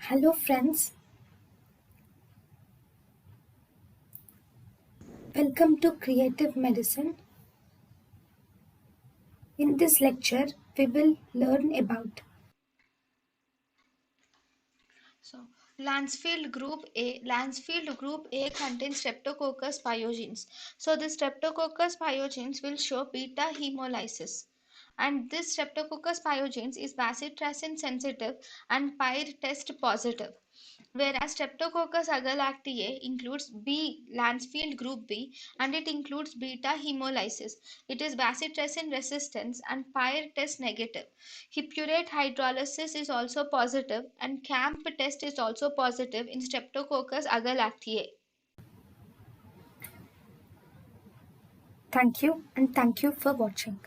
Hello friends, welcome to Creative Medicine. In this lecture, we will learn about So, Lancefield group A contains Streptococcus pyogenes. So, the Streptococcus pyogenes will show beta hemolysis. And this Streptococcus pyogenes is bacitracin sensitive and pyre test positive. Whereas Streptococcus agalactiae includes B Lancefield group B and it includes beta hemolysis. It is bacitracin resistance and pyre test negative. Hippurate hydrolysis is also positive and CAMP test is also positive in Streptococcus agalactiae. thank you and thank you for watching.